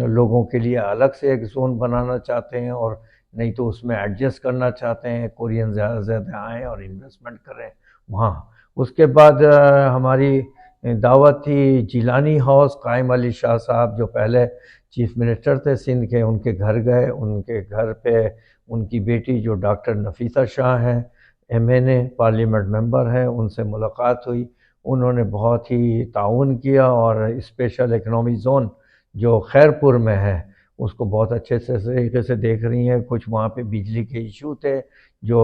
لوگوں کے لیے الگ سے ایک زون بنانا چاہتے ہیں، اور نہیں تو اس میں ایڈجسٹ کرنا چاہتے ہیں، کورین زیادہ سے زیادہ آئیں اور انویسٹمنٹ کریں وہاں۔ اس کے بعد ہماری دعوت تھی جیلانی ہاؤس، قائم علی شاہ صاحب جو پہلے چیف منسٹر تھے سندھ کے، ان کے گھر گئے، ان کے گھر پہ ان کی بیٹی جو ڈاکٹر نفیسہ شاہ ہیں MN پارلیمنٹ ممبر ہیں، ان سے ملاقات ہوئی۔ انہوں نے بہت ہی تعاون کیا، اور اسپیشل اکنامک زون جو خیرپور میں ہے اس کو بہت اچھے سے طریقے سے دیکھ رہی ہیں۔ کچھ وہاں پہ بجلی کے ایشو تھے جو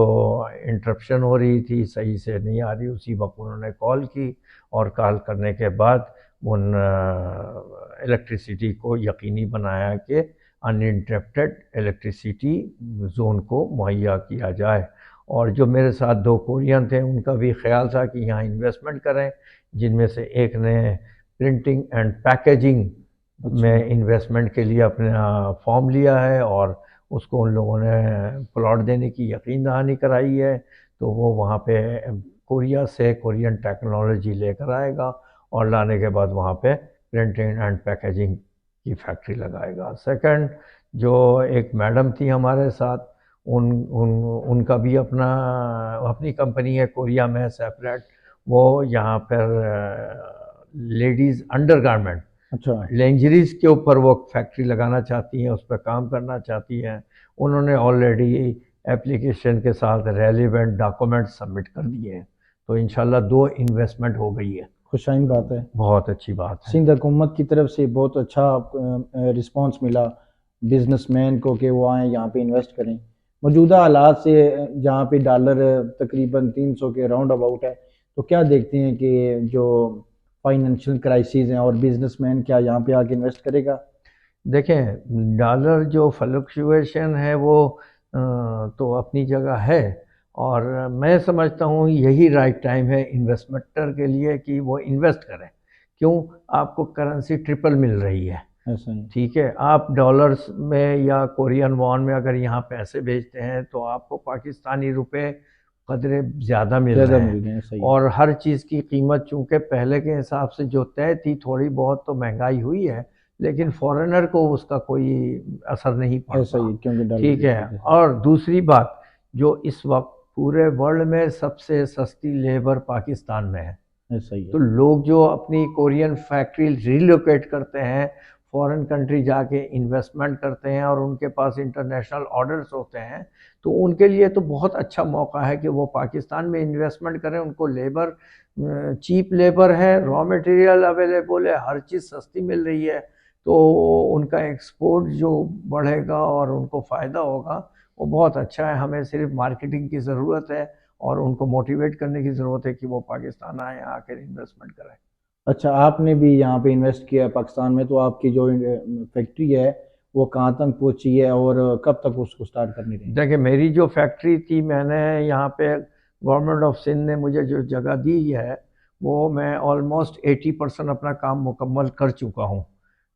انٹرپشن ہو رہی تھی، صحیح سے نہیں آ رہی، اسی وقت انہوں نے کال کی، اور کال کرنے کے بعد ان الیکٹریسٹی کو یقینی بنایا کہ ان انٹرپٹیڈ الیکٹریسٹی زون کو مہیا کیا جائے۔ اور جو میرے ساتھ 2 کورین تھے ان کا بھی خیال تھا کہ یہاں انویسٹمنٹ کریں، جن میں سے ایک نے پرنٹنگ اینڈ پیکیجنگ میں انویسٹمنٹ کے لیے اپنا فارم لیا ہے، اور اس کو ان لوگوں نے پلاٹ دینے کی یقین دہانی کرائی ہے، تو وہ وہاں پہ کوریا سے کورین ٹیکنالوجی لے کر آئے گا، اور لانے کے بعد وہاں پہ پرنٹنگ اینڈ پیکیجنگ کی فیکٹری لگائے گا۔ سیکنڈ، جو ایک میڈم تھی ہمارے ساتھ، ان کا بھی اپنی کمپنی ہے کوریا میں سیپریٹ، وہ یہاں پر لیڈیز انڈر گارمنٹ، لینجریز کے اوپر وہ فیکٹری لگانا چاہتی ہیں، اس پہ کام کرنا چاہتی ہیں۔ انہوں نے آلریڈی اپلیکیشن کے ساتھ ریلیونٹ ڈاکومنٹ سبمٹ کر دیے ہیں، تو انشاءاللہ 2 انویسٹمنٹ ہو گئی ہے۔ خوشائن بات ہے، بہت اچھی بات ہے۔ سندھ حکومت کی طرف سے بہت اچھا رسپانس ملا بزنس مین کو کہ وہ آئیں یہاں پہ انویسٹ کریں۔ موجودہ حالات سے جہاں پہ ڈالر تقریباً 300 کے راؤنڈ اباؤٹ ہے، تو کیا دیکھتے ہیں کہ جو فائنینشیل کرائسز ہیں، اور بزنس مین کیا یہاں پہ آ کے انویسٹ کرے گا؟ دیکھیں، ڈالر جو فلکچویشن ہے وہ تو اپنی جگہ ہے، اور میں سمجھتا ہوں یہی رائٹ ٹائم ہے انویسٹمنٹر کے لیے کہ وہ انویسٹ کریں۔ کیوں؟ آپ کو کرنسی ٹرپل مل رہی ہے، ایسا ہی ٹھیک ہے؟ آپ ڈالرز میں یا کورین وان میں اگر یہاں پیسے بھیجتے ہیں تو آپ کو پاکستانی روپے قدرے زیادہ مل رہے ہیں، صحیح۔ اور ہر چیز کی قیمت چونکہ پہلے کے حساب سے جو طے تھی تھوڑی بہت تو مہنگائی ہوئی ہے، لیکن فورنر کو اس کا کوئی اثر نہیں ایسا پڑتا، ہی کیونکہ ڈالر ٹھیک ہے؟ اور دوسری بات، جو اس وقت پورے ورلڈ میں سب سے سستی لیبر پاکستان میں ہے، ایسا ہی تو لوگ جو اپنی کورین فیکٹری ریلوکیٹ کرتے ہیں، فورن کنٹری جا کے انویسٹمنٹ کرتے ہیں، اور ان کے پاس انٹرنیشنل آرڈرز ہوتے ہیں، تو ان کے لیے تو بہت اچھا موقع ہے کہ وہ پاکستان میں انویسٹمنٹ کریں۔ ان کو لیبر چیپ لیبر ہے، را میٹیریل اویلیبل ہے، ہر چیز سستی مل رہی ہے، تو ان کا ایکسپورٹ جو بڑھے گا اور ان کو فائدہ ہوگا، وہ بہت اچھا ہے۔ ہمیں صرف مارکیٹنگ کی ضرورت ہے، اور ان کو موٹیویٹ کرنے کی ضرورت ہے کہ وہ پاکستان آئیں، آ کر انویسٹمنٹ کریں۔ اچھا، آپ نے بھی یہاں پہ انویسٹ کیا ہے پاکستان میں، تو آپ کی جو فیکٹری ہے وہ کہاں تک پہنچی ہے، اور کب تک اس کو سٹارٹ کرنی رہی؟ دیکھیں، میری جو فیکٹری تھی، میں نے یہاں پہ گورنمنٹ آف سندھ نے مجھے جو جگہ دی ہے، وہ میں آلموسٹ 80% اپنا کام مکمل کر چکا ہوں،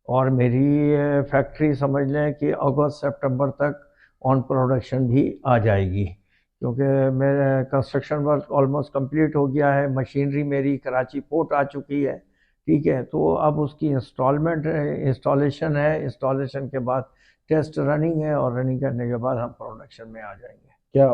اور میری فیکٹری سمجھ لیں کہ اگست سپٹمبر تک آن پروڈکشن بھی آ جائے گی، کیونکہ میرا کنسٹرکشن ورک آلموسٹ کمپلیٹ ہو گیا ہے، مشینری میری کراچی پورٹ آ چکی ہے، ٹھیک ہے؟ تو اب اس کی انسٹالیشن ہے، انسٹالیشن کے بعد ٹیسٹ رننگ ہے، اور رننگ کرنے کے بعد ہم پروڈکشن میں آ جائیں گے۔ کیا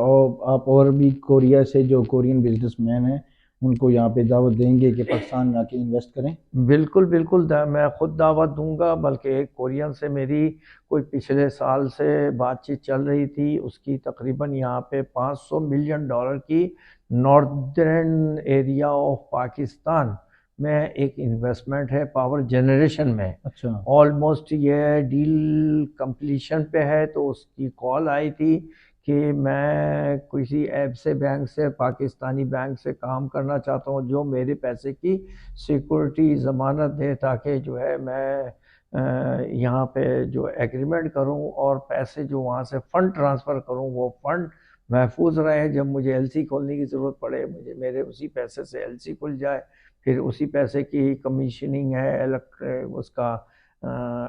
آپ اور بھی کوریا سے جو کورین بزنس مین ہیں ان کو یہاں پہ دعوت دیں گے کہ پاکستان میں آ کے انویسٹ کریں؟ بالکل بالکل، میں خود دعوت دوں گا، بلکہ ایک کورین سے میری کوئی پچھلے سال سے بات چیت چل رہی تھی، اس کی تقریباً یہاں پہ $500 ملین کی ناردرن ایریا آف پاکستان میں ایک انویسٹمنٹ ہے پاور جنریشن میں۔ اچھا، آلموسٹ یہ ڈیل کمپلیشن پہ ہے، تو اس کی کال آئی تھی کہ میں کسی ایب سے بینک سے، پاکستانی بینک سے کام کرنا چاہتا ہوں جو میرے پیسے کی سیکورٹی ضمانت دے، تاکہ جو ہے میں یہاں پہ جو ایگریمنٹ کروں اور پیسے جو وہاں سے فنڈ ٹرانسفر کروں، وہ فنڈ محفوظ رہے، جب مجھے LC کھولنے کی ضرورت پڑے مجھے میرے اسی پیسے سے LC کھل جائے، پھر اسی پیسے کی کمیشننگ ہے، اس کا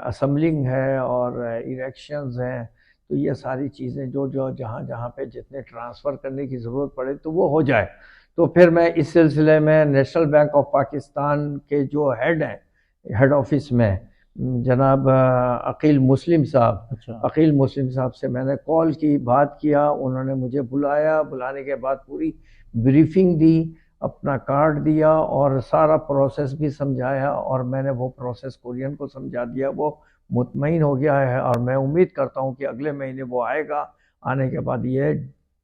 اسمبلنگ ہے، اور الیکشنز ہیں، تو یہ ساری چیزیں جو جہاں پہ جتنے ٹرانسفر کرنے کی ضرورت پڑے تو وہ ہو جائے۔ تو پھر میں اس سلسلے میں نیشنل بینک آف پاکستان کے جو ہیڈ ہیں، ہیڈ آفس میں جناب عقیل مسلم صاحب، اچھا عقیل مسلم صاحب سے میں نے کال کی، بات کیا، انہوں نے مجھے بلایا، بلانے کے بعد پوری بریفنگ دی، اپنا کارڈ دیا اور سارا پروسیس بھی سمجھایا، اور میں نے وہ پروسیس کورین کو سمجھا دیا، وہ مطمئن ہو گیا ہے، اور میں امید کرتا ہوں کہ اگلے مہینے وہ آئے گا، آنے کے بعد یہ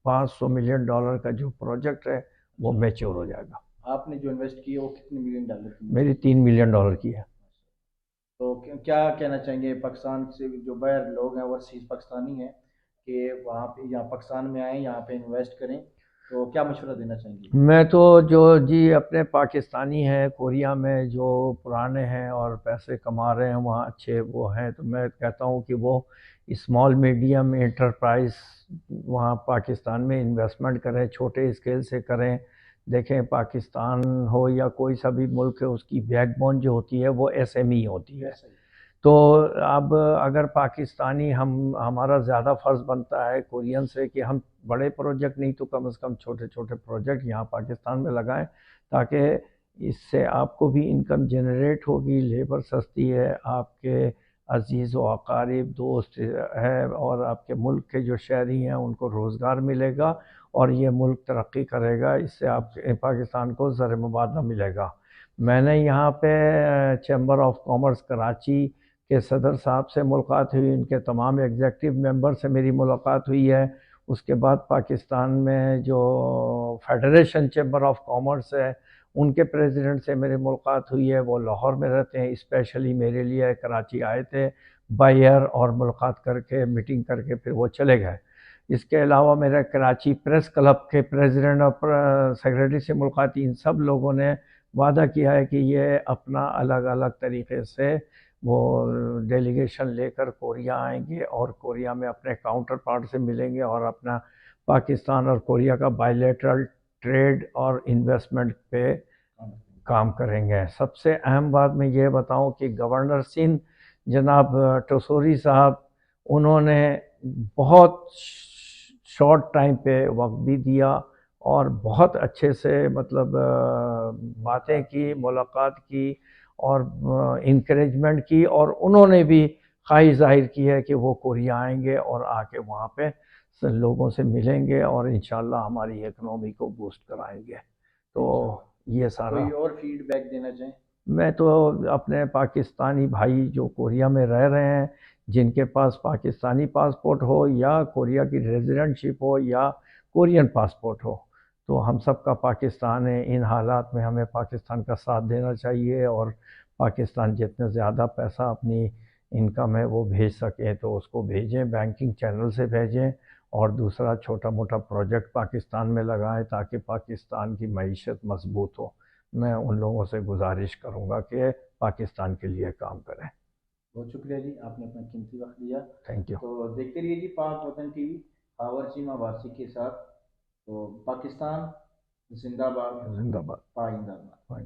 $500 ملین کا جو پروجیکٹ ہے وہ میچور ہو جائے گا۔ آپ نے جو انویسٹ کی ہے وہ کتنے ملین ڈالر کی؟ میری $3 ملین کی ہے۔ تو کیا کہنا چاہیں گے پاکستان سے جو باہر لوگ ہیں اوورسیز پاکستانی ہیں کہ وہاں پہ یہاں پاکستان میں آئیں یہاں پہ انویسٹ کریں، تو کیا مشورہ دینا چاہیں گے؟ میں تو جو جی اپنے پاکستانی ہیں کوریا میں جو پرانے ہیں اور پیسے کما رہے ہیں وہاں اچھے وہ ہیں، تو میں کہتا ہوں کہ وہ اسمال میڈیم انٹرپرائز وہاں پاکستان میں انویسٹمنٹ کریں، چھوٹے اسکیل سے کریں۔ دیکھیں پاکستان ہو یا کوئی سا بھی ملک ہے، اس کی بیک بون جو ہوتی ہے وہ ایس ایم ای ہوتی ہے۔ تو اب اگر پاکستانی ہمارا زیادہ فرض بنتا ہے کورین سے کہ ہم بڑے پروجیکٹ نہیں تو کم از کم چھوٹے چھوٹے پروجیکٹ یہاں پاکستان میں لگائیں، تاکہ اس سے آپ کو بھی انکم جنریٹ ہوگی، لیبر سستی ہے، آپ کے عزیز و اقارب دوست ہے، اور آپ کے ملک کے جو شہری ہیں ان کو روزگار ملے گا، اور یہ ملک ترقی کرے گا، اس سے آپ پاکستان کو زر مبادلہ ملے گا۔ میں نے یہاں پہ چیمبر آف کامرس کراچی کے صدر صاحب سے ملاقات ہوئی، ان کے تمام ایگزیکٹو ممبر سے میری ملاقات ہوئی ہے۔ اس کے بعد پاکستان میں جو فیڈریشن چیمبر آف کامرس ہے ان کے پریزیڈنٹ سے میری ملاقات ہوئی ہے، وہ لاہور میں رہتے ہیں، اسپیشلی میرے لیے کراچی آئے تھے بائی ایئر، اور ملاقات کر کے میٹنگ کر کے پھر وہ چلے گئے۔ اس کے علاوہ میرے کراچی پریس کلب کے پریزیڈنٹ اور سیکریٹری سے ملاقات کی، ان سب لوگوں نے وعدہ کیا ہے کہ یہ اپنا الگ الگ طریقے سے وہ ڈیلیگیشن لے کر کوریا آئیں گے، اور کوریا میں اپنے کاؤنٹر پارٹ سے ملیں گے، اور اپنا پاکستان اور کوریا کا بائیلیٹرل ٹریڈ اور انویسٹمنٹ پہ کام کریں گے۔ سب سے اہم بات میں یہ بتاؤں کہ گورنر سندھ جناب ٹسوری صاحب، انہوں نے بہت شارٹ ٹائم پہ وقت بھی دیا اور بہت اچھے سے مطلب باتیں کی، ملاقات کی، اور انکریجمنٹ کی، اور انہوں نے بھی خواہش ظاہر کی ہے کہ وہ کوریا آئیں گے اور آ کے وہاں پہ لوگوں سے ملیں گے، اور انشاءاللہ ہماری اکنومی کو بوسٹ کرائیں گے۔ تو یہ سارا کوئی اور فیڈ بیک دینا چاہیں؟ میں تو اپنے پاکستانی بھائی جو کوریا میں رہ رہے ہیں، جن کے پاس پاکستانی پاسپورٹ ہو یا کوریا کی ریزیڈنٹ شپ ہو یا کورین پاسپورٹ ہو، تو ہم سب کا پاکستان ہے، ان حالات میں ہمیں پاکستان کا ساتھ دینا چاہیے، اور پاکستان جتنے زیادہ پیسہ اپنی انکم ہے وہ بھیج سکیں تو اس کو بھیجیں، بینکنگ چینل سے بھیجیں، اور دوسرا چھوٹا موٹا پروجیکٹ پاکستان میں لگائیں تاکہ پاکستان کی معیشت مضبوط ہو۔ میں ان لوگوں سے گزارش کروں گا کہ پاکستان کے لیے کام کریں۔ بہت شکریہ جی، آپ نے اپنا قیمتی وقت دیا۔ Thank you. تو دیکھتے رہیے جی پاک وطن ٹی وی باورچی وارسی کے ساتھ۔ تو پاکستان زندہ باد، زندہ باد۔ پائندہ باد۔